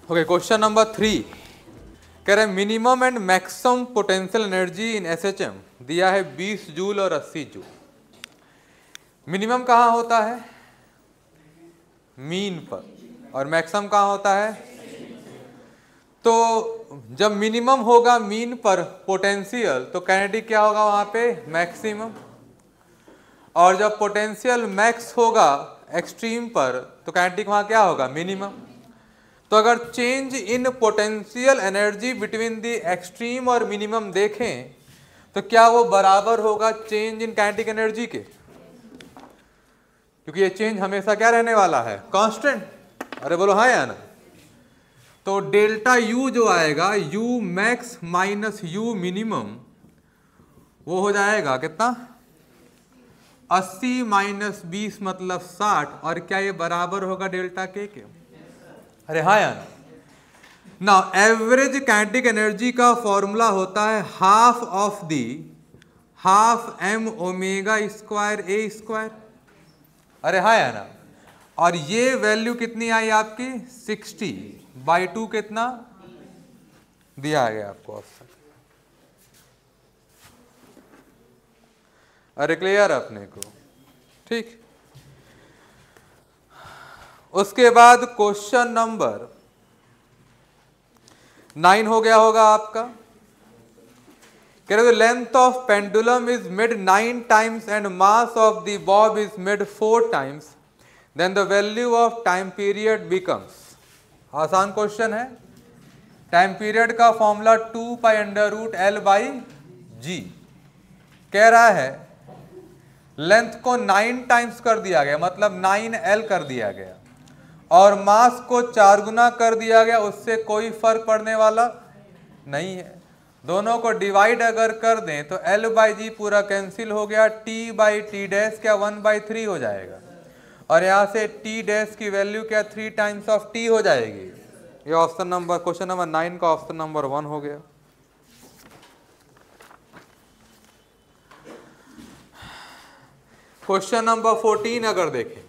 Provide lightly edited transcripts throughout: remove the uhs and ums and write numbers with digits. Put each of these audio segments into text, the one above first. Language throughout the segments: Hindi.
ओके, क्वेश्चन नंबर 3 कह रहे हैं minimum and maximum potential energy in SHM दिया है 20 जूल और 80 जूल। मिनिमम कहाँ होता है? मीन पर। और मैक्सिमम कहाँ होता है? तो जब मिनिमम होगा मीन पर पोटेंशियल तो काइनेटिक क्या होगा वहां पे? मैक्सिमम। और जब पोटेंशियल मैक्स होगा एक्सट्रीम पर तो काइनेटिक वहां क्या होगा? मिनिमम। तो अगर change in potential energy between the extreme और मिनिमम देखें तो क्या वो बराबर होगा चेंज इन काइनेटिक एनर्जी के? क्योंकि ये चेंज हमेशा क्या रहने वाला है? कांस्टेंट। अरे बोलो हाँ या ना? तो डेल्टा यू जो आएगा you max minus you minimum वो हो जाएगा कितना? 80 माइनस 20 मतलब 60। और क्या ये बराबर होगा डेल्टा के? अरे हाँ यार ना, एवरेज काइनेटिक एनर्जी का फॉर्मूला होता है half of the half M omega square A square. अरे हाँ यार ना, और ये वैल्यू कितनी आई आपकी? 60/2 कितना दिया गया आपको ऑप्शन। अरे क्लियर अपने को? ठीक। उसके बाद क्वेश्चन नंबर 9 हो गया होगा आपका। कह रहे length of pendulum is made 9 times and mass of the bob is made 4 times, then the value of time period becomes. आसान क्वेश्चन है। टाइम पीरियड का फॉर्मूला 2π√L/g। कह रहा है लेंथ को 9 टाइम्स कर दिया गया, मतलब 9L कर दिया गया, और मास को 4 गुना कर दिया गया, उससे कोई फर्क पड़ने वाला नहीं है। दोनों को डिवाइड अगर कर दें तो L/g पूरा कैंसिल हो गया, T/T डैश क्या 1/3 हो जाएगा, और यहां से T डैश की वैल्यू क्या 3 टाइम्स ऑफ T हो जाएगी। ये ऑप्शन नंबर क्वेश्चन नंबर 9 का ऑप्शन नंबर 1 हो गया। क्वेश्चन नंबर 14 अगर देखें,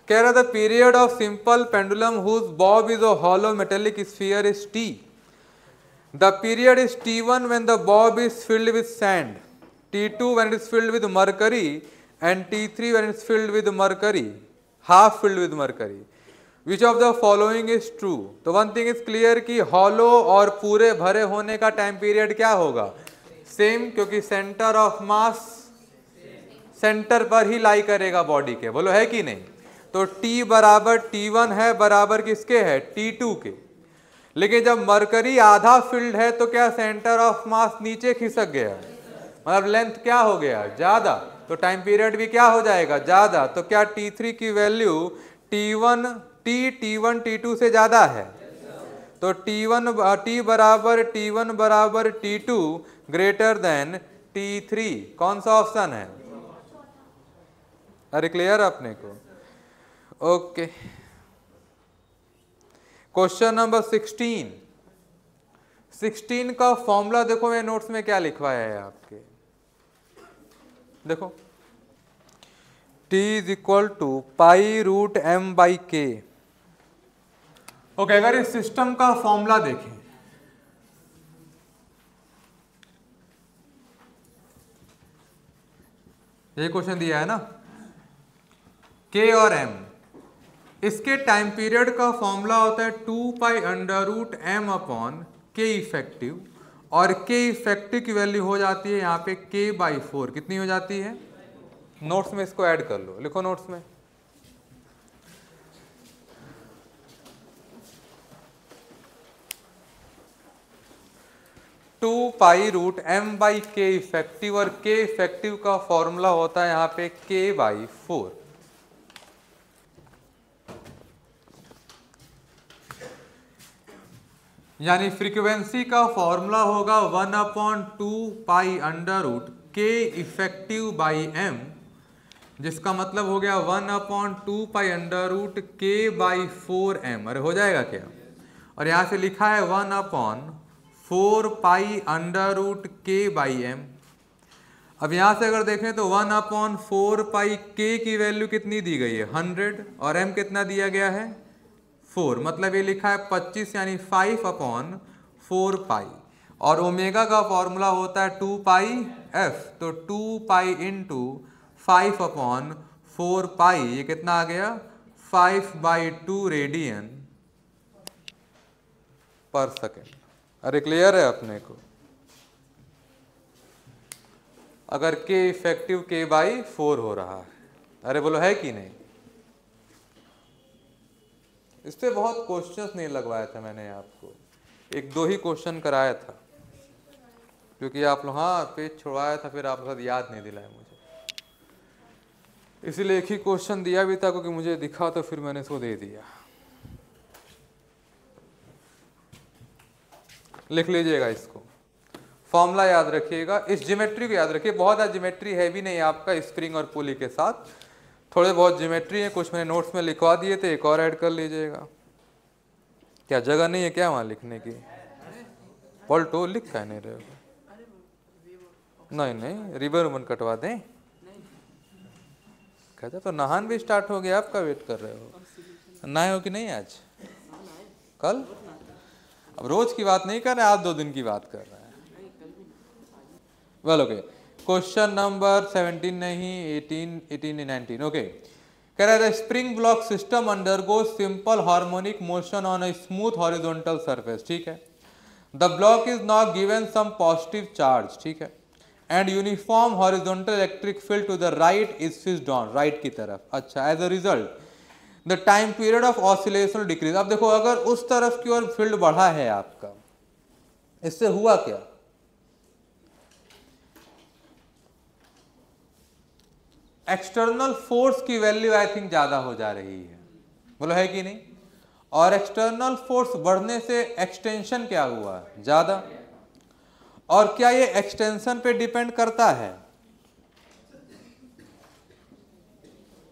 कह रहा था period of simple pendulum whose bob is a hollow metallic sphere is T. The period is T1 when the bob is filled with sand, T2 when it is filled with mercury, and T3 when it is filled with mercury, half filled with mercury. Which of the following is true? तो one thing is clear कि हॉलो और पूरे भरे होने का टाइम पीरियड क्या होगा? सेम, क्योंकि सेंटर ऑफ मास सेंटर पर ही लाई करेगा बॉडी के। बोलो है कि नहीं? तो T बराबर T1 है, बराबर किसके है? T2 के। लेकिन जब मरकरी आधा फील्ड है तो क्या सेंटर ऑफ मास नीचे खिसक गया, मतलब लेंथ क्या हो गया? ज्यादा, तो टाइम पीरियड भी क्या हो जाएगा? ज्यादा। तो क्या T3 की वैल्यू T1 T2 से ज्यादा है? तो T बराबर T2 ग्रेटर देन T3। कौन सा ऑप्शन है? अरे क्लियर अपने को? ओके। क्वेश्चन नंबर 16 का फॉर्मूला देखो, मैं नोट्स में क्या लिखवाया है आपके, देखो T is equal to π√m/k। Okay, अगर इस सिस्टम का फॉर्मूला देखें, ये क्वेश्चन दिया है ना, K और M, इसके टाइम पीरियड का फॉर्मूला होता है 2π√m/k इफेक्टिव, और K इफेक्टिव की वैल्यू हो जाती है यहाँ पे K/4। कितनी हो जाती है? नोट्स में इसको ऐड कर लो, लिखो नोट्स में। टू π√m/k इफेक्टिव, और K इफेक्टिव का फॉर्मूला होता है यहाँ पे K/4। यानी फ्रीक्वेंसी का फॉर्मूला होगा 1/2π√k इफेक्टिव बाई m, जिसका मतलब हो गया 1/2π√k/4m। अरे हो जाएगा क्या? और यहाँ से लिखा है 1/4π√k/m। अब यहाँ से अगर देखें तो 1/4 पाई के की वैल्यू कितनी दी गई है 100 और m कितना दिया गया है 4, मतलब ये लिखा है 25 यानी 5/4 पाई। और ओमेगा का फॉर्मूला होता है 2 पाई f, तो 2 पाई इंटू 5/4 पाई, ये कितना आ गया 5/2 रेडियन पर सेकेंड। अरे क्लियर है अपने को? अगर k इफेक्टिव k/4 हो रहा है, अरे बोलो है कि नहीं? इस पे बहुत क्वेश्चंस नहीं लगवाया था मैंने आपको, 1-2 ही क्वेश्चन कराया था, क्योंकि आप लोग हाँ पेज छुड़वाया था, फिर आप साथ याद नहीं दिलाया मुझे, इसीलिए एक ही क्वेश्चन दिया भी था, क्योंकि मुझे दिखा तो फिर मैंने इसको दे दिया। लिख लीजिएगा इसको, फॉर्मूला याद रखिएगा, इस ज्योमेट्री को याद रखिए। बहुत ज़्यादा ज्योमेट्री है भी नहीं आपका स्प्रिंग और पुली के साथ, थोड़े बहुत ज्योमेट्री है, कुछ मैंने नोट्स में लिखवा दिए थे, एक और ऐड कर लीजिएगा। क्या जगह नहीं है क्या वहाँ लिखने की? पॉल्टो लिख क्या नहीं रहे हो? नहीं रिबन उबन कटवा दें? कहते तो नहान भी स्टार्ट हो गया, आपका वेट कर रहे हो। नहाए हो कि नहीं आज? कल? अब रोज की बात नहीं कर रहे, आज 2 दिन की बात कर रहे हैं। वेल ओके, क्वेश्चन नंबर 17 नहीं 18, 19 ओके। कह रहा है spring block system undergo simple harmonic motion on a smooth horizontal surface, ठीक है। The block is not given some positive charge, ठीक है, and uniform horizontal electric field to the right is switched on, right की तरफ। अच्छा, as a result the time period of oscillation decrease. अब देखो अगर उस तरफ की ओर फील्ड बढ़ा है आपका, इससे हुआ क्या? एक्सटर्नल फोर्स की वैल्यू आई थिंक ज्यादा हो जा रही है, बोलो है कि नहीं? और एक्सटर्नल फोर्स बढ़ने से एक्सटेंशन क्या हुआ? ज्यादा। और क्या ये एक्सटेंशन पे डिपेंड करता है?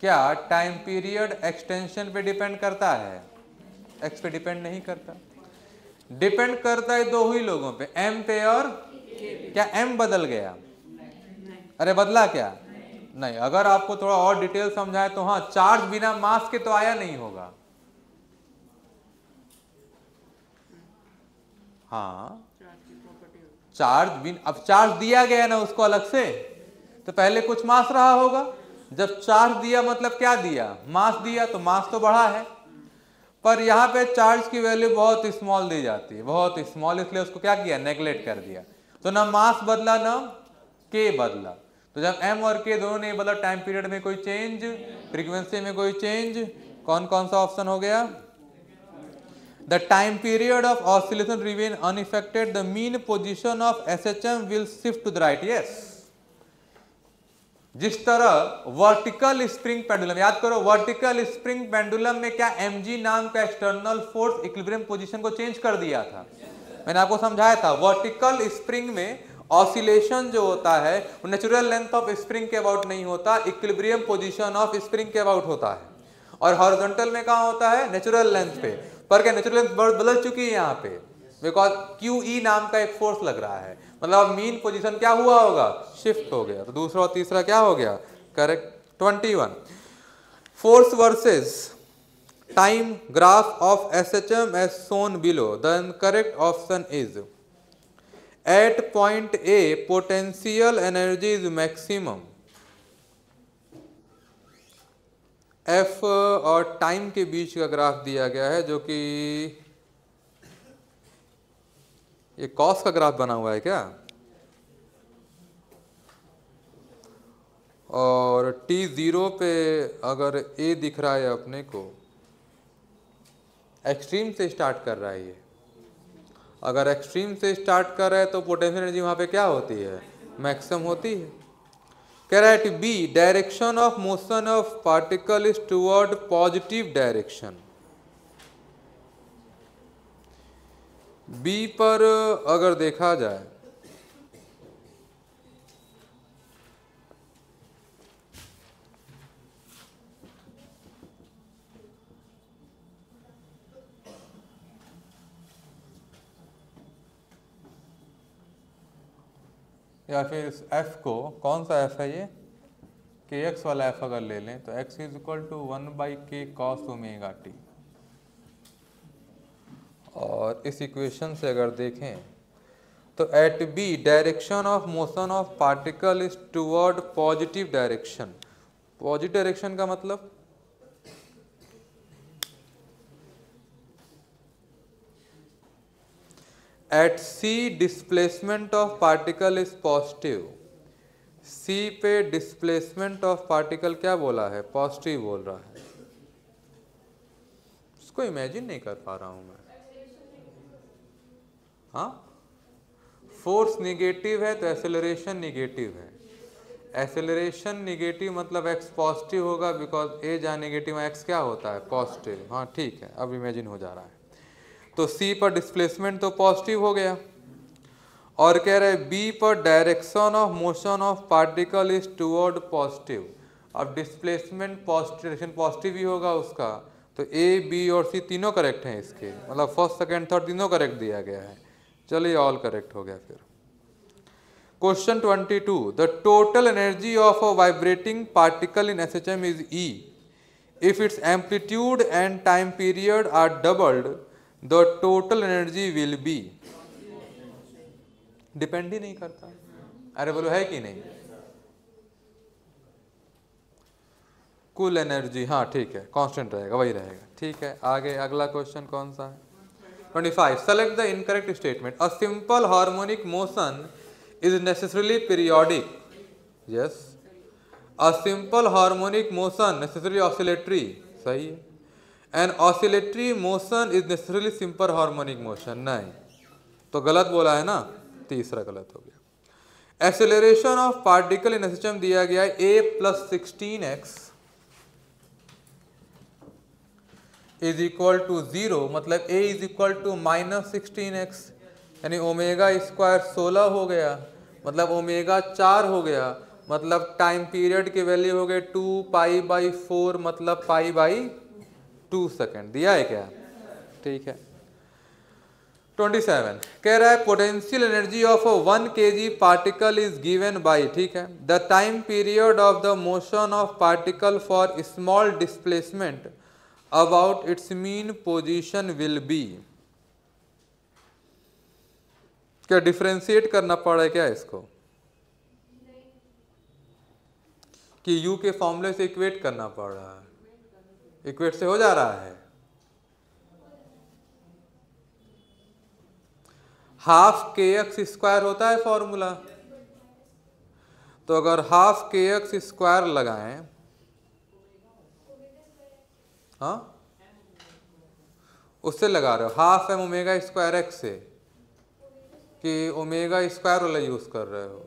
क्या टाइम पीरियड एक्सटेंशन पे डिपेंड करता है? एक्स पे डिपेंड नहीं करता। डिपेंड करता है 2 ही लोगों पे, एम पे और क्या एम बदल गया? अरे बदला क्या? नहीं। अगर आपको थोड़ा और डिटेल समझाए तो हाँ, चार्ज बिना मास के तो आया नहीं होगा। हाँ चार्ज बिन, अब चार्ज दिया गया ना उसको अलग से, तो पहले कुछ मास रहा होगा। जब चार्ज दिया मतलब क्या दिया? मास दिया, तो मास तो बढ़ा है। पर यहाँ पे चार्ज की वैल्यू बहुत स्मॉल दी जाती है, बहुत स्मॉल, इसलिए उसको क्या किया? नेग्लेक्ट कर दिया। तो ना मास बदला ना के बदला। तो जब एम और के दोनों नहीं बदला, टाइम पीरियड में कोई चेंज, फ्रीक्वेंसी में कोई चेंज, कौन कौन सा ऑप्शन हो गया? The time period of oscillation remain unaffected. The mean position of SHM will shift to the right. Yes. जिस तरह वर्टिकल स्प्रिंग पेंडुलम, याद करो वर्टिकल स्प्रिंग पेंडुलम में क्या mg नाम का एक्सटर्नल फोर्स इक्विलिब्रियम पोजीशन को चेंज कर दिया था। मैंने आपको समझाया था वर्टिकल स्प्रिंग में ऑसिलेशन जो होता है वो नेचुरल लेंथ ऑफ स्प्रिंग के अबाउट नहीं होता, इक्विलिब्रियम पोजीशन ऑफ स्प्रिंग के अबाउट होता है। और हॉरिजॉन्टल में कहाँ होता है? नेचुरल लेंथ पे। पर क्या नेचुरल लेंथ बदल चुकी है यहाँ पे, बिकॉज QE नाम का एक फोर्स लग रहा है, मतलब मीन पोजीशन क्या हुआ होगा? शिफ्ट हो गया। तो दूसरा और तीसरा क्या हो गया? Correct. 21 force versus time graph of SHM as shown below, then correct option is at point A potential energy is maximum. F और टाइम के बीच का ग्राफ दिया गया है, जो कि ये कॉस का ग्राफ बना हुआ है क्या? और t0 पे अगर A दिख रहा है अपने को, एक्सट्रीम से स्टार्ट कर रहा है ये। अगर एक्सट्रीम से स्टार्ट कर रहा है तो पोटेंशियल एनर्जी वहां पे क्या होती है? मैक्सिमम होती है। कह रहा है B direction of motion of particle is toward positive direction. B पर अगर देखा जाए या फिर इस एफ को, कौन सा एफ है ये, के एक्स वाला एफ अगर ले लें तो x is equal to 1/k cos omega t. और इस इक्वेशन से अगर देखें तो at B direction of motion of particle is toward positive direction. Positive direction का मतलब at C displacement of particle is positive. C पे डिस्प्लेसमेंट ऑफ पार्टिकल क्या बोला है, पॉजिटिव बोल रहा है। इसको इमेजिन नहीं कर पा रहा हूं मैं। हाँ, फोर्स निगेटिव है तो एक्सेलरेशन निगेटिव है। एक्सेलरेशन निगेटिव मतलब एक्स पॉजिटिव होगा, बिकॉज ए जहाँ निगेटिव है एक्स क्या होता है, पॉजिटिव। हाँ ठीक है, अब इमेजिन हो जा रहा है। तो सी पर डिस्प्लेसमेंट तो पॉजिटिव हो गया, और कह रहे हैं बी पर direction of motion of particle is toward positive. अब डिस्प्लेसमेंट डायरेक्शन पॉजिटिव ही होगा उसका, तो ए बी और सी तीनों करेक्ट हैं इसके, मतलब फर्स्ट सेकंड थर्ड तीनों करेक्ट दिया गया है। चलिए ऑल करेक्ट हो गया। फिर question 22, the total energy of a vibrating particle in SHM is E if it's amplitude and time period are doubled the total energy will be. Depend ही नहीं करता। अरे बोलो है कि नहीं, कुल एनर्जी, हाँ ठीक है, कांस्टेंट रहेगा, वही रहेगा। ठीक है, आगे अगला क्वेश्चन कौन सा है, 25, select the incorrect statement. A simple harmonic motion is necessarily periodic. Yes, a simple harmonic motion necessarily oscillatory, सही है। An oscillatory motion is necessarily simple harmonic motion, नहीं, तो गलत बोला है ना, तीसरा गलत हो गया। Acceleration of particle in SHM दिया गया है a + 16x is equal to 0, मतलब a is equal to -16x, यानी ओमेगा स्क्वायर 16 हो गया, मतलब ओमेगा 4 हो गया, मतलब टाइम पीरियड की वैल्यू हो गई 2π/4, मतलब π/2 सेकेंड। दिया है क्या, ठीक है। 27 कह रहा है potential energy of a 1 kg particle is given by, ठीक है, the time period of the motion of particle for small displacement about it's mean position will be. क्या डिफरेंशिएट करना पड़ा है क्या इसको, कि u के फॉर्मूले से इक्वेट करना पड़ रहा है, इक्वेट से हो जा रहा है। हाफ के एक्स स्क्वायर होता है फॉर्मूला, तो अगर हाफ के एक्स स्क्वायर लगाएं, हाँ उससे लगा रहे हो, half M omega square x से, कि ओमेगा स्क्वायर वाला यूज कर रहे हो।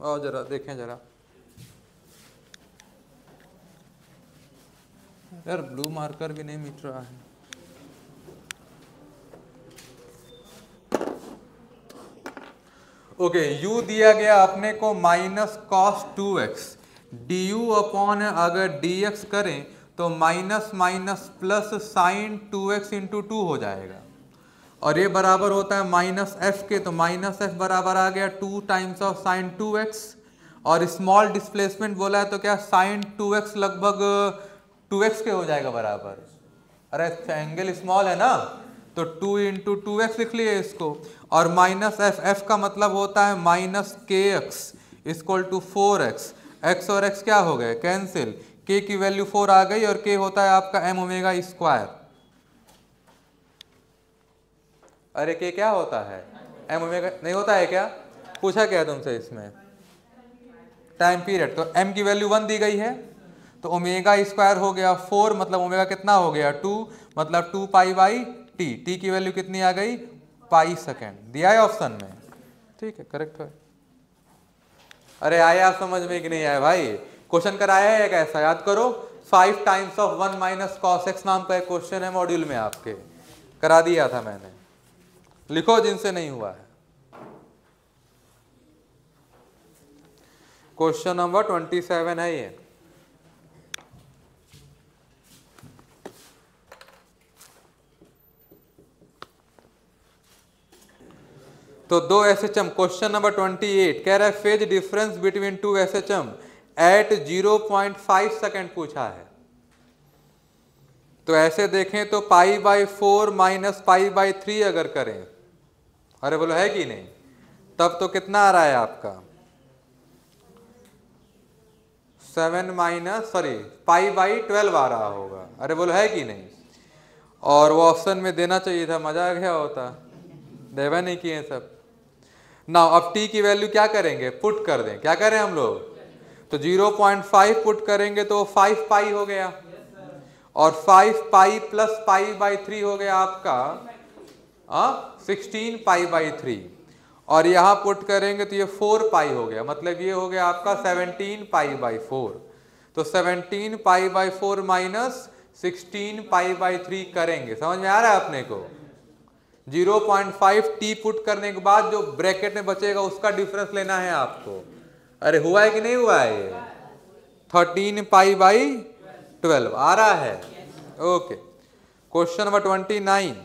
और जरा देखें जरा, यार ब्लू मार्कर भी नहीं मिट रहा है। ओके, u दिया गया अपने को -cos 2x, du अपॉन अगर dx करें तो minus minus plus sign 2x into 2 हो जाएगा, और ये बराबर होता है -f के, तो -f बराबर आ गया 2 टाइम्स ऑफ साइन 2x, और स्मॉल डिस्प्लेसमेंट बोला है तो क्या साइन 2x लगभग 2x के हो जाएगा बराबर। अरे एंगल स्मॉल है ना, तो 2 इंटू 2x लिख लिए इसको, और -f का मतलब होता है -kx equal to 4x, x और x क्या हो गए, कैंसिल, k की वैल्यू 4 आ गई, और k होता है आपका m ओमेगा स्क्वायर। अरे k क्या होता है, m ओमेगा नहीं होता है क्या, पूछा क्या तुमसे इसमें, टाइम पीरियड, तो m की वैल्यू 1 दी गई है, तो ओमेगा स्क्वायर हो गया 4, मतलब ओमेगा कितना हो गया 2, मतलब 2π/t, t की वैल्यू कितनी आ गई, पाई सेकेंड, दिया है ऑप्शन में, ठीक है, करेक्ट है। अरे आया समझ में कि नहीं आया भाई, क्वेश्चन कराया है कैसा, याद करो, 5 टाइम्स ऑफ 1 - cos x नाम का एक क्वेश्चन है मॉड्यूल में, आपके करा दिया था मैंने, लिखो जिनसे नहीं हुआ है। क्वेश्चन नंबर 27 है ये। तो दो SHM, क्वेश्चन नंबर 28 कह रहा है phase difference between two SHM at 0.5 second पूछा है। तो ऐसे देखें तो π/4 माइनस π/3 अगर करें, अरे बोलो है कि नहीं, तब तो कितना आ रहा है आपका 7 π/12 आ रहा होगा। अरे बोलो है कि नहीं। और वो ऑप्शन में देना चाहिए था, मजा आ गया होता, देवा नहीं किए सब ना। अब t की वैल्यू क्या करेंगे, पुट कर दें। क्या करें हम लोग, तो 0.5 पुट करेंगे तो 5 पाई हो गया, और 5 पाई प्लस π/3 हो गया आपका 16 π/3, और यहां पुट करेंगे तो ये 4 पाई हो गया, मतलब ये हो गया आपका 17 π/4। तो 17 π/4 माइनस 16 π/3 करेंगे, समझ में आ रहा है अपने को। 0.5 t पुट करने के बाद जो ब्रैकेट में बचेगा उसका डिफरेंस लेना है आपको। अरे हुआ है कि नहीं हुआ है, ये 13 π/12 आ रहा है। ओके, क्वेश्चन नंबर 29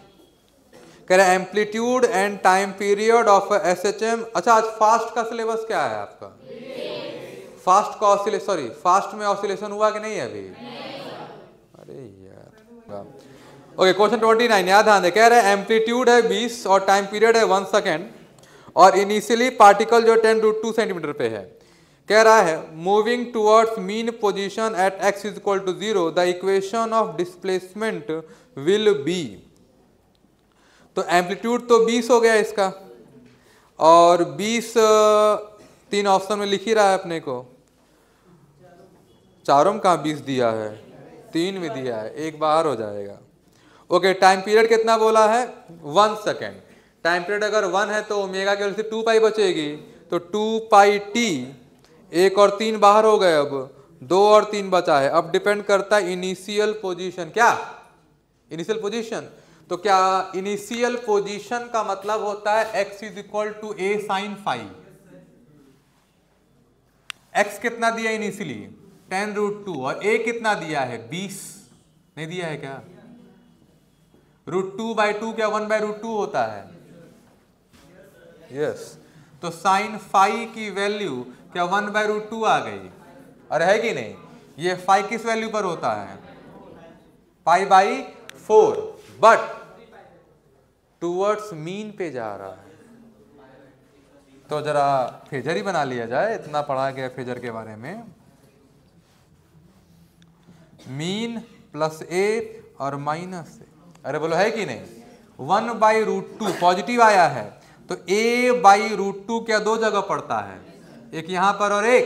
कह रहा है amplitude and time period of SHM। अच्छा, आज फास्ट का सिलेबस क्या है आपका, फास्ट का ऑसिलेशन, सॉरी फास्ट में ऑसिलेशन हुआ कि नहीं है अभी, अरे यार। ओके, क्वेश्चन 29 याद ध्यान दे, कह रहा है एम्पलीट्यूड है 20 और टाइम पीरियड है 1 सेकेंड, और इनिशियली पार्टिकल जो 10√2 सेंटीमीटर पे है। कह रहा है moving towards mean position at x is equal to 0 the equation of displacement will be. तो एम्पलीट्यूड तो 20 हो गया इसका, और 20 तीन ऑप्शन में लिख ही रहा है अपने को, चारों में कहाँ 20 दिया है, 3 में दिया है, एक बाहर हो जाएगा। ओके, टाइम पीरियड कितना बोला है 1 सेकेंड। टाइम पीरियड अगर 1 है तो ओमेगा की वजह से 2 पाई बचेगी, तो 2 पाई टी, 1 और 3 बाहर हो गए, अब 2 और 3 बचा है। अब डिपेंड करता है इनिशियल पोजीशन, क्या इनिशियल पोजीशन, तो क्या इनिशियल पोजीशन का मतलब होता है x is equal to a sine phi. x कितना दिया इनिशियली 10√2, और a कितना दिया है 20, नहीं दिया है क्या, √2/2 क्या 1/√2 होता है, यस। तो साइन फाई की वैल्यू क्या 1/√2 आ गई, अरे है कि नहीं। ये फाई किस वैल्यू पर होता है π/4, बट टूवर्ड्स मीन पे जा रहा है। तो जरा फेजर ही बना लिया जाए, इतना पढ़ा गया फेजर के बारे में। मीन प्लस a और माइनस a, अरे बोलो है कि नहीं। 1/√2 पॉजिटिव आया है, तो a/√2 क्या दो जगह पड़ता है, एक यहां पर और एक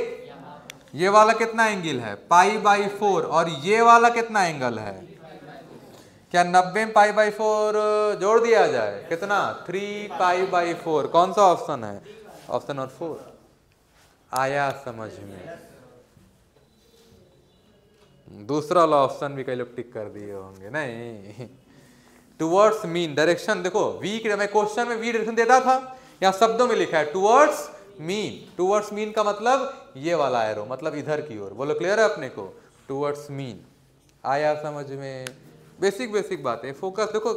ये वाला कितना एंगल है π/4, और ये वाला कितना एंगल है, क्या 90 में π/4 जोड़ दिया जाए, कितना 3π/4। कौन सा ऑप्शन है, ऑप्शन नंबर 4 आया समझ में। दूसरा वाला ऑप्शन भी कई लोग टिक कर दिए होंगे, नहीं। टुवर्ड्स मीन डायरेक्शन, देखो वी की मैं क्वेश्चन में वी डायरेक्शन देता था, यहाँ शब्दों में लिखा है टुवर्ड्स मीन। टुवर्ड्स मीन का मतलब ये वाला एरो, मतलब इधर की ओर। बोलो क्लियर है अपने को, टुवर्ड्स मीन आया समझ में। बेसिक बेसिक बातें, फोकस देखो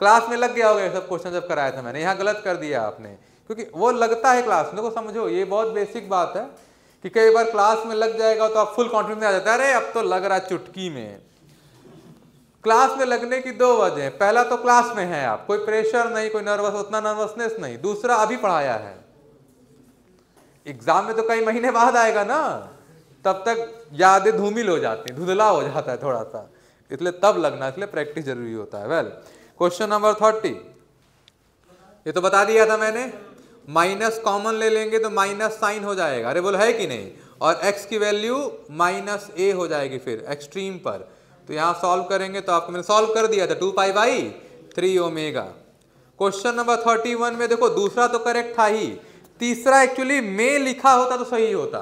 क्लास में लग गया होगा, सब क्वेश्चन जब कराया था मैंने, यहाँ गलत कर दिया आपने, क्योंकि वो लगता है क्लास में। देखो समझो, ये बहुत बेसिक बात है कि कई बार क्लास में लग जाएगा तो आप फुल कॉन्फिडेंस में आ जाता है, अरे अब तो लग रहा चुटकी में। क्लास में लगने की दो वजह, पहला तो क्लास में है आप, कोई प्रेशर नहीं, कोई नर्वस, उतना नर्वसनेस नहीं। दूसरा अभी पढ़ाया है, एग्जाम में तो कई महीने बाद आएगा ना, तब तक यादें धूमिल हो जाती हैं, धुंधला हो जाता है थोड़ा सा, इसलिए तब लगना, इसलिए प्रैक्टिस जरूरी होता है। वेल, क्वेश्चन नंबर 30 ये तो बता दिया था मैंने, माइनस कॉमन ले लेंगे तो माइनस साइन हो जाएगा, अरे बोल है कि नहीं, और x की वैल्यू -a हो जाएगी फिर एक्सट्रीम पर। तो यहां सॉल्व करेंगे तो आपको मैंने सॉल्व कर दिया था 2π/3 ओमेगा। क्वेश्चन नंबर 31 में देखो दूसरा तो करेक्ट था ही, तीसरा एक्चुअली में लिखा होता तो सही होता,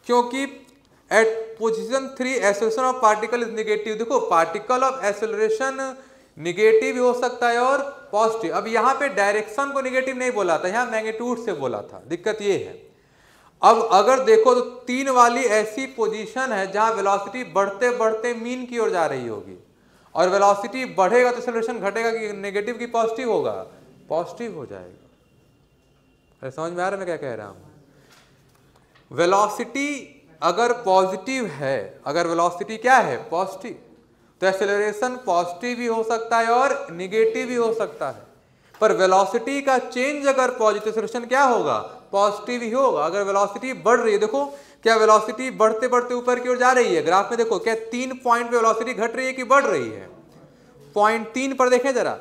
क्योंकि at position 3 acceleration of particle is negative. देखो पार्टिकल ऑफ एक्सेलरेशन निगेटिव हो सकता है और पॉजिटिव। अब यहाँ पे डायरेक्शन को निगेटिव नहीं बोला था, यहाँ मैग्नीट्यूड से बोला था, दिक्कत ये है। अब अगर देखो तो 3 वाली ऐसी पोजीशन है जहां वेलोसिटी बढ़ते बढ़ते मीन की ओर जा रही होगी, और वेलोसिटी बढ़ेगा तो एक्सेलरेशन घटेगा कि नेगेटिव की पॉजिटिव होगा, पॉजिटिव हो जाएगा। समझ में आ रहा है मैं क्या कह रहा हूं? वेलोसिटी अगर पॉजिटिव है, अगर वेलोसिटी क्या है, पॉजिटिव, तो एक्सेलरेशन पॉजिटिव भी हो सकता है और निगेटिव भी हो सकता है। पर वेलोसिटी का चेंज अगर पॉजिटिव, एक्सेलरेशन क्या होगा, पॉजिटिव ही होगा। अगर वेलोसिटी बढ़ रही है, देखो क्या वेलोसिटी बढ़ते बढ़ते ऊपर की ओर जा रही है, ग्राफ में देखो क्या 3 पॉइंट पे वेलोसिटी घट रही है कि बढ़ रही है? पॉइंट 3 पर देखें जरा,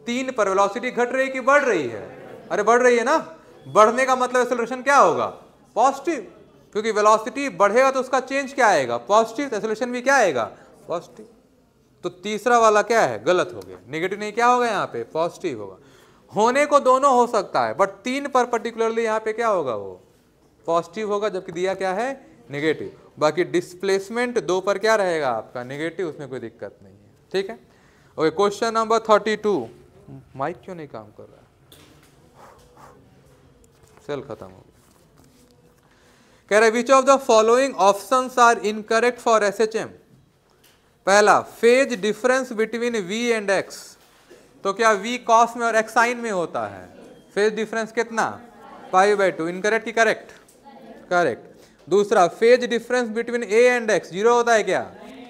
3 पर वेलोसिटी घट रही है कि बढ़ रही है? अरे बढ़ रही है ना। बढ़ने का मतलब एक्सेलरेशन क्या होगा, पॉजिटिव, क्योंकि वेलोसिटी बढ़ेगा तो उसका चेंज क्या आएगा, पॉजिटिव, एक्सेलरेशन भी क्या आएगा, पॉजिटिव। तो तीसरा वाला क्या है, गलत हो गया, नेगेटिव नहीं, क्या होगा यहाँ पे, पॉजिटिव होगा। होने को दोनों हो सकता है, बट 3 पर पर्टिकुलरली यहाँ पे क्या होगा, वो पॉजिटिव होगा, जबकि दिया क्या है, नेगेटिव। बाकी डिस्प्लेसमेंट 2 पर क्या रहेगा आपका, नेगेटिव, उसमें कोई दिक्कत नहीं है। ठीक है, ओके। क्वेश्चन नंबर 32, माइक क्यों नहीं काम कर रहा है, सेल खत्म हो गया। कह रहे which of the following options are incorrect for SHM. पहला, phase difference between v and x, तो क्या v कॉस में और x साइन में होता है? फेज डिफरेंस कितना, π/2, इनकरेक्ट की करेक्ट, करेक्ट। दूसरा, phase difference between a and x 0 होता है क्या,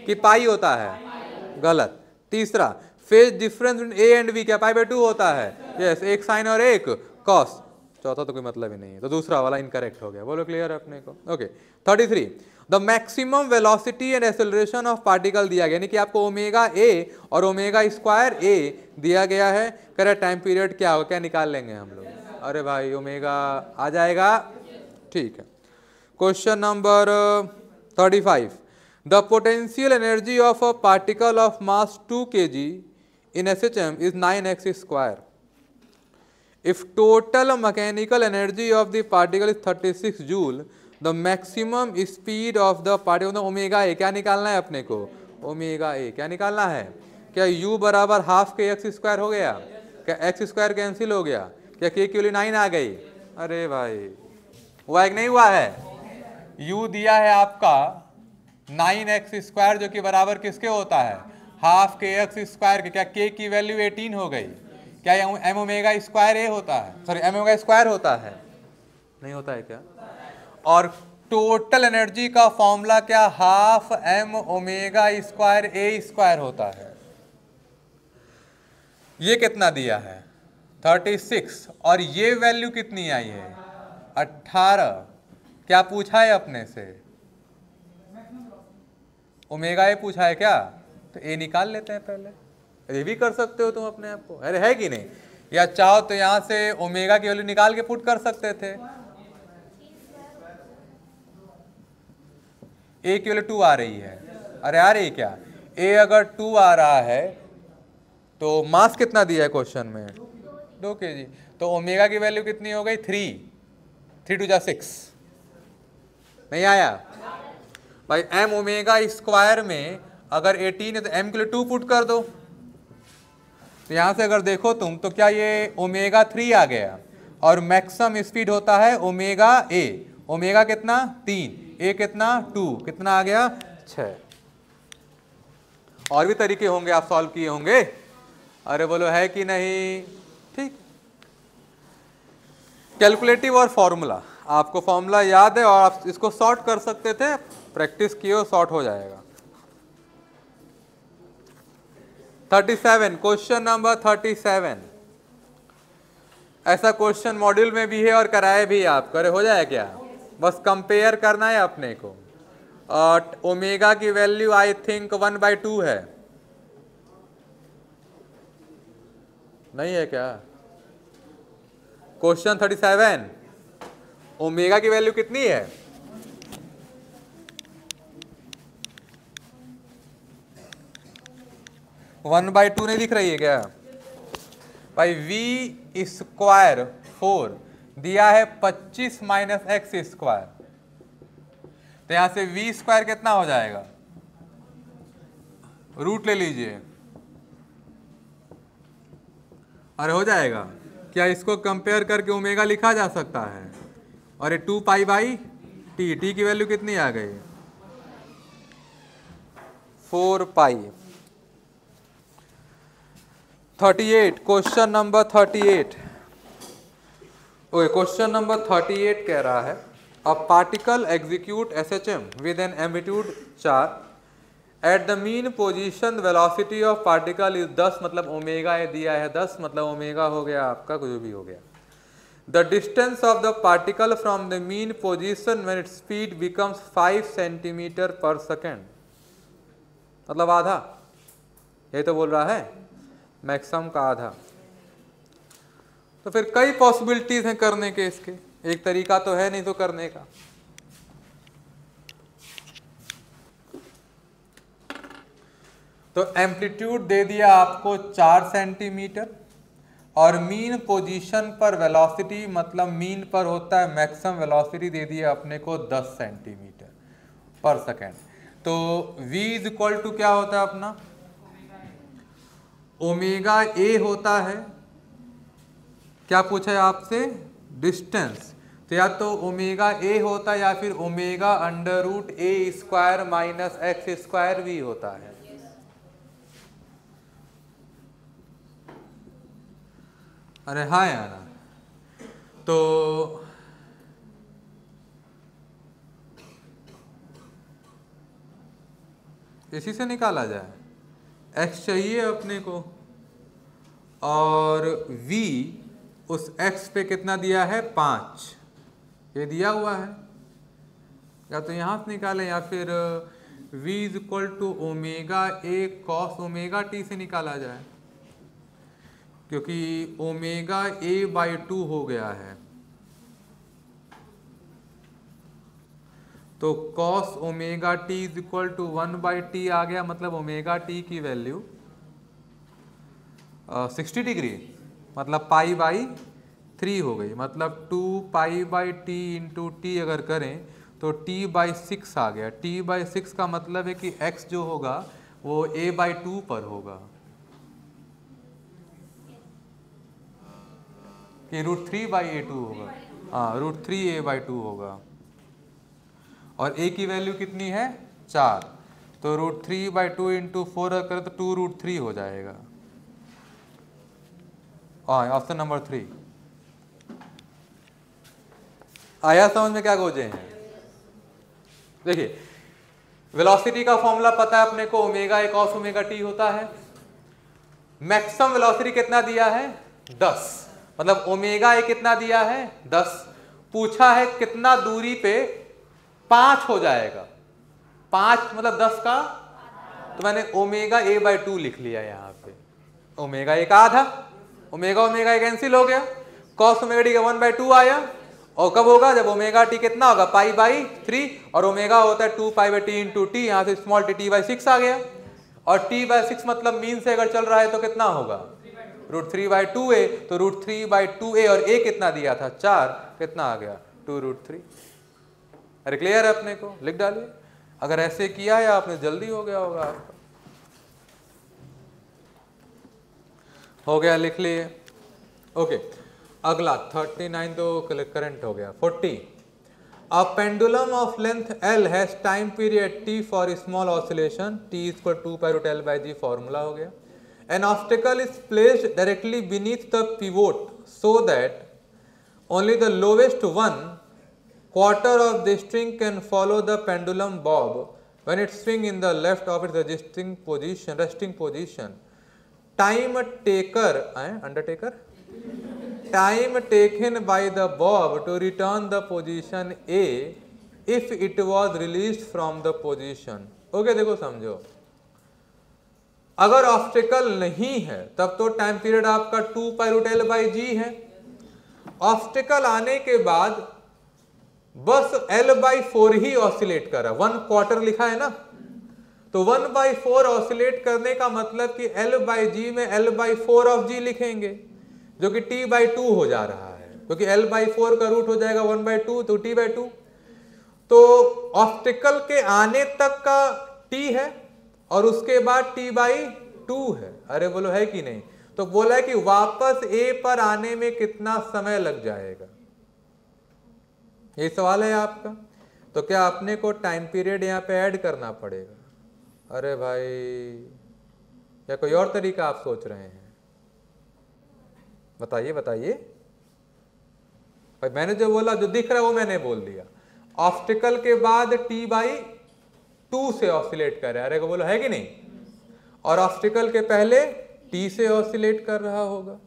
कि पाई होता है, गलत। तीसरा, phase difference between a and v क्या π/2 होता है, यस, एक साइन और एक कॉस। चौथा तो कोई मतलब ही नहीं है, तो दूसरा वाला इनकरेक्ट हो गया। बोलो क्लियर है अपने को, okay. 33, the maximum velocity and acceleration of particle दिया गया, यानी कि आपको ओमेगा ए और ओमेगा स्क्वायर ए दिया गया है। कह रहा टाइम पीरियड क्या होगा, क्या निकाल लेंगे हम लोग, अरे भाई ओमेगा आ जाएगा, ठीक है। Question number 35, the potential energy of a particle of mass 2 kg in SHM is 9x square. If total mechanical energy of the particle is 36 joule, the maximum speed of the particle, omega A क्या निकालना है अपने को, ओमेगा ए क्या निकालना है, क्या u बराबर हाफ के एक्स स्क्वायर हो गया, क्या एक्स स्क्वायर कैंसिल हो गया, क्या k की वैल्यू 9 आ गई, अरे भाई हुआ एक नहीं हुआ है, u दिया है आपका 9x स्क्वायर जो कि बराबर किसके होता है, हाफ के एक्स स्क्वायर के, क्या k की वैल्यू 18 हो गई, क्या एम ओमेगा स्क्वायर ए होता है, सॉरी एम ओमेगा स्क्वायर होता है, नहीं होता है क्या? और टोटल एनर्जी का फॉर्मूला क्या, half M omega square A square होता है। ये कितना दिया है, 36, और ये वैल्यू कितनी आई है, 18। क्या पूछा है अपने से, ओमेगा ए पूछा है क्या, तो ए निकाल लेते हैं पहले, ये भी कर सकते हो तुम अपने आप को, अरे है कि नहीं, या चाहो तो यहां से ओमेगा की वैल्यू निकाल के पुट कर सकते थे। ए की वैल्यू 2 आ रही है, अरे आ रही है क्या, ए अगर 2 आ रहा है तो मास कितना दिया है क्वेश्चन में, 2 kg, तो ओमेगा की वैल्यू कितनी हो गई, 3 2 जा 6, नहीं आया भाई। एम ओमेगा स्क्वायर में अगर 18 है तो एम के लिए 2 पुट कर दो, तो यहां से अगर देखो तुम तो क्या ये ओमेगा 3 आ गया, और मैक्सिमम स्पीड होता है ओमेगा ए, ओमेगा कितना 3, ए कितना 2, कितना आ गया 6। और भी तरीके होंगे, आप सॉल्व किए होंगे, अरे बोलो है कि नहीं, ठीक। कैलकुलेटिव और फॉर्मूला, आपको फॉर्मूला याद है और आप इसको सॉर्ट कर सकते थे, प्रैक्टिस किए हो सॉर्ट हो जाएगा। 37, क्वेश्चन नंबर 37, ऐसा क्वेश्चन मॉड्यूल में भी है और कराए भी आप, करे हो जाए क्या, बस कंपेयर करना है अपने को। ओमेगा की वैल्यू आई थिंक 1/2 है, नहीं है क्या, क्वेश्चन 37, ओमेगा की वैल्यू कितनी है, वन बाई टू नहीं दिख रही है क्या भाई, v स्क्वायर 4 दिया है 25 माइनस एक्स स्क्वायर, तो यहां से v स्क्वायर कितना हो जाएगा, रूट ले लीजिए, अरे हो जाएगा क्या, इसको कंपेयर करके ओमेगा लिखा जा सकता है, और ये 2 पाई बाई टी, टी की वैल्यू कितनी आ गई, 4 pi. 38, question number 38, okay, question number 38 कह रहा है a particle execute SHM with an amplitude 4 at the mean position velocity of particle is 10, मतलब ओमेगा ये दिया है 10, मतलब ओमेगा हो गया आपका कुछ भी हो गया। The distance of the particle from the mean position when its speed becomes 5 centimetre पर सेकेंड, मतलब आधा, ये तो बोल रहा है मैक्सिमम का आधा। तो फिर कई पॉसिबिलिटीज हैं करने के इसके, एक तरीका तो है नहीं तो करने का। तो एम्पलीट्यूड दे दिया आपको 4 सेंटीमीटर और मीन पोजीशन पर वेलोसिटी, मतलब मीन पर होता है मैक्सिमम वेलोसिटी, दे दिया अपने को 10 सेंटीमीटर पर सेकेंड। तो v इज इक्वल टू क्या होता है अपना, ओमेगा ए होता है, क्या पूछा है आपसे, डिस्टेंस, तो या तो ओमेगा ए होता है या फिर ओमेगा अंडर रूट ए स्क्वायर माइनस एक्स स्क्वायर भी होता है। अरे हाँ यार, तो इसी से निकाला जाए, x चाहिए अपने को और v उस x पे कितना दिया है 5, ये दिया हुआ है, या तो यहाँ से निकालें या फिर v is equal to omega A cos omega T से निकाला जाए, क्योंकि ओमेगा ए बाई 2 हो गया है, तो cos omega t is equal to 1 by t आ गया, मतलब ओमेगा टी की वैल्यू 60 डिग्री, मतलब पाई बाई 3 हो गई, मतलब 2 pi by t into t अगर करें तो टी बाई 6 आ गया। टी बाई 6 का मतलब है कि x जो होगा वो a बाई 2 पर होगा, कि √3/a2 होगा, हाँ √3a/2 होगा, और a की वैल्यू कितनी है 4, तो √3/2 इंटू 4 करें तो 2√3 हो जाएगा। ऑप्शन नंबर 3 आया समझ में, क्या खोजे हैं। देखिए वेलोसिटी का फॉर्मूला पता है अपने को, omega A cos omega T होता है, मैक्सिमम वेलोसिटी कितना दिया है 10, मतलब ओमेगा ए कितना दिया है 10, पूछा है कितना दूरी पे 5 हो जाएगा, 5 मतलब 10 का, तो मैंने ओमेगा ए बाई 2 लिख लिया यहाँ पे, ओमेगा ए का आधा, ओमेगा ओमेगा कैंसिल हो गया, कॉस ओमेगा टी का 1/2 आया, और कब होगा जब ओमेगा टी कितना होगा पाई बाई 3, और ओमेगा होता है 2 pi by t into T, यहाँ से स्मॉल टी बाई 6 आ गया, और टी बाई 6 मतलब मीन से अगर चल रहा है तो कितना होगा √3/2a, तो √3/2a और a कितना दिया था 4, कितना आ गया 2√3। अरे क्लियर है अपने को, लिख डालिए, अगर ऐसे किया है आपने जल्दी हो गया होगा आपका, हो गया लिख लिए। ओके अगला 39 तो करंट हो गया। 40 a pendulum of length L has time period T for small oscillation, T equal 2π√L/g, formula हो गया। An obstacle is placed directly beneath the pivot so that only the lowest quarter of the string can follow the pendulum bob when it swings in the left of its resting position. Time taken by the bob to return the position A if it was released from the position. Okay देखो समझो, अगर ऑब्स्टेकल नहीं है तब तो टाइम पीरियड आपका 2π√L/g है, ऑब्स्टेकल आने के बाद बस L/4 ही ऑसिलेट कर रहा, 1/4 लिखा है ना, तो 1/4 ऑसिलेट करने का मतलब कि L/g में L/4 ऑफ g लिखेंगे, जो कि T/2 हो जा रहा है, क्योंकि L/4 का रूट हो जाएगा 1/2, तो T/2, तो ऑब्स्टेकल के आने तक का T है और उसके बाद T/2 है। अरे बोलो है कि नहीं, तो बोला है कि वापस A पर आने में कितना समय लग जाएगा, ये सवाल है आपका। तो क्या अपने को टाइम पीरियड यहाँ पे ऐड करना पड़ेगा? अरे भाई, या कोई और तरीका आप सोच रहे हैं? बताइए बताइए। भाई मैंने जो बोला, जो दिख रहा है वो मैंने बोल दिया। ऑब्स्टिकल के बाद T/2 से ऑसिलेट कर रहा है, अरे को बोलो है कि नहीं, और ऑब्स्टिकल के पहले T से ऑसिलेट कर रहा होगा।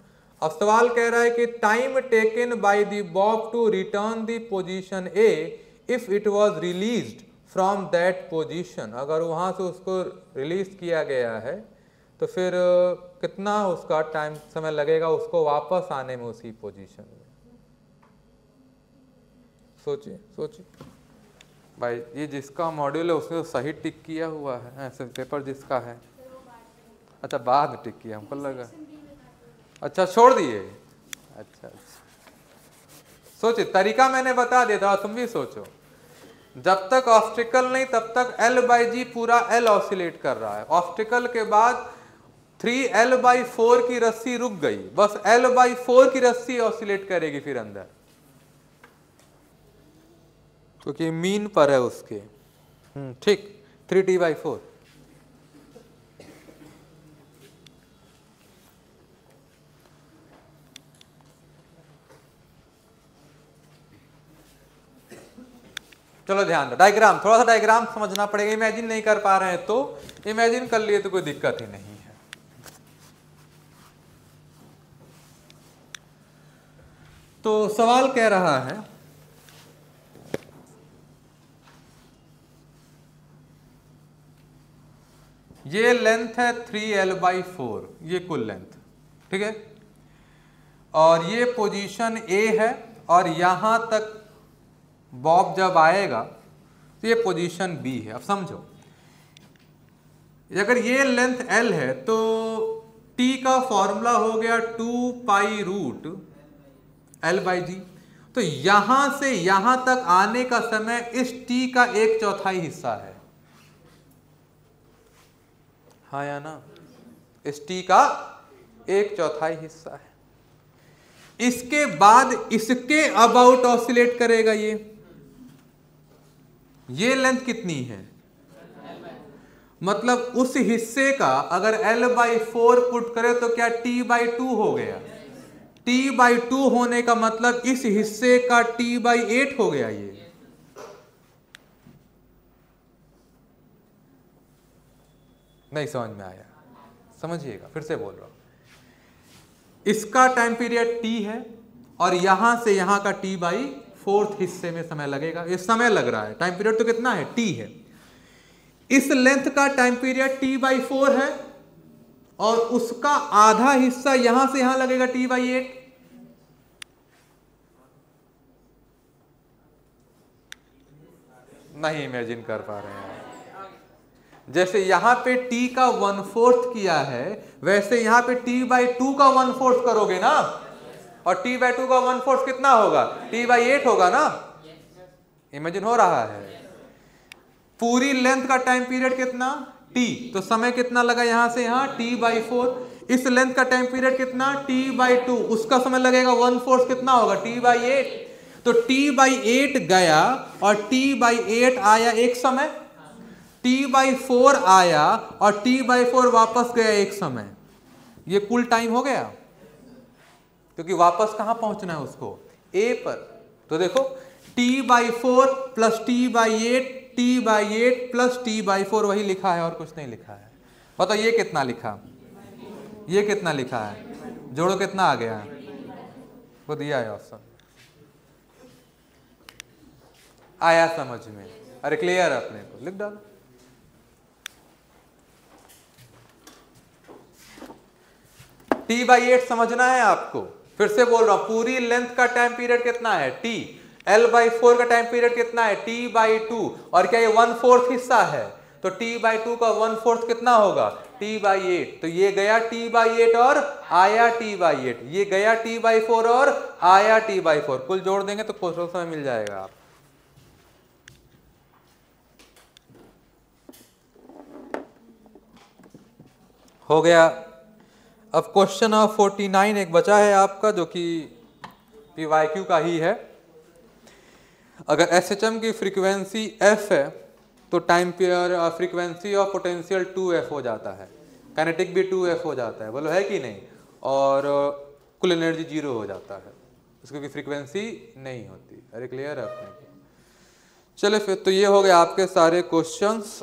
अब सवाल कह रहा है कि time taken by the bob to return the position A if it was released from that position, अगर वहां से उसको रिलीज किया गया है तो फिर कितना उसका टाइम समय लगेगा उसको वापस आने में उसी पोजीशन में। सोचिए सोचिए भाई, ये जिसका मॉड्यूल है उसने तो सही टिक किया हुआ है, ऐसे पेपर जिसका है। अच्छा बाद में टिक किया, हमको लगा अच्छा छोड़ दिए। अच्छा सोचिए, तरीका मैंने बता दिया था, तुम भी सोचो। जब तक ऑब्स्टिकल नहीं तब तक L/G पूरा L ऑसिलेट कर रहा है। ऑब्स्टिकल के बाद 3L/4 की रस्सी रुक गई, बस L/4 की रस्सी ऑसिलेट करेगी फिर अंदर, क्योंकि मीन पर है उसके। ठीक, 3T/4। चलो ध्यान दो, डायग्राम, थोड़ा सा डायग्राम समझना पड़ेगा। इमेजिन नहीं कर पा रहे हैं तो इमेजिन कर लिए तो कोई दिक्कत ही नहीं है। तो सवाल कह रहा है ये लेंथ है 3L/4, ये कुल लेंथ, ठीक है, और ये पोजीशन A है, और यहां तक बॉब जब आएगा तो ये पोजीशन B है। अब समझो, अगर ये लेंथ L है तो T का फॉर्मूला हो गया 2π√L/G, तो यहां से यहां तक आने का समय इस T का 1/4 हिस्सा है, हाँ या ना, इस T का 1/4 हिस्सा है। इसके बाद इसके अबाउट ऑसिलेट करेगा ये लेंथ कितनी है, मतलब उस हिस्से का अगर L/4 पुट करे तो क्या T/2 हो गया। T/2 होने का मतलब इस हिस्से का T/8 हो गया। ये नहीं समझ में आया, समझिएगा, फिर से बोल रहा हूं। इसका टाइम पीरियड T है और यहां से यहां का T/4 हिस्से में समय लगेगा। ये समय लग रहा है, टाइम पीरियड तो कितना है, T है। इस लेंथ का टाइम पीरियड T/4 है और उसका आधा हिस्सा यहां से यहां लगेगा T/8। नहीं इमेजिन कर पा रहे हैं। जैसे यहां पे T का 1/4 किया है, वैसे यहां पे T/2 का 1/4 करोगे ना, और T/2 का 1/4 कितना होगा, T/8 होगा ना। इमेजिन हो रहा है। पूरी लेंथ का टाइम पीरियड कितना, T, तो समय कितना लगा यहां से यहां, T/4। इस लेंथ का टाइम पीरियड कितना, T/2, उसका समय लगेगा 1/4 कितना होगा, T/8। तो T/8 गया और T/8 आया एक समय, T/4 आया और T/4 वापस गया एक समय। ये कुल टाइम हो गया, क्योंकि वापस कहां पहुंचना है उसको, A पर। तो देखो T/4 plus T/8, T/8 plus T/4 वही लिखा है और कुछ नहीं लिखा है। बताओ ये कितना लिखा, ये कितना लिखा है, जोड़ो कितना आ गया है, वो दिया है ऑप्शन। आया समझ में, अरे क्लियर अपने को लिख डालो। T/8 समझना है आपको, फिर से बोल रहा हूं, पूरी लेंथ का टाइम पीरियड कितना है T, L/4 का टाइम पीरियड कितना है T/2, और क्या ये 1/4 हिस्सा है, तो T/2 का 1/4 कितना होगा, T/8। तो ये गया T/8 और आया T/8, ये गया T/4 और आया T/4, कुल जोड़ देंगे तो कुछ समय मिल जाएगा आप। हो गया। अब क्वेश्चन नंबर 49 एक बचा है आपका, जो कि PYQ का ही है। अगर SHM की फ्रीक्वेंसी f है तो time period frequency of potential 2f हो जाता है, काइनेटिक भी 2f हो जाता है, बोलो है कि नहीं, और कुल एनर्जी 0 हो जाता है। उसकी कोई फ्रीक्वेंसी नहीं होती। अरे क्लियर है अपने को? चले फिर, तो ये हो गए आपके सारे क्वेश्चंस।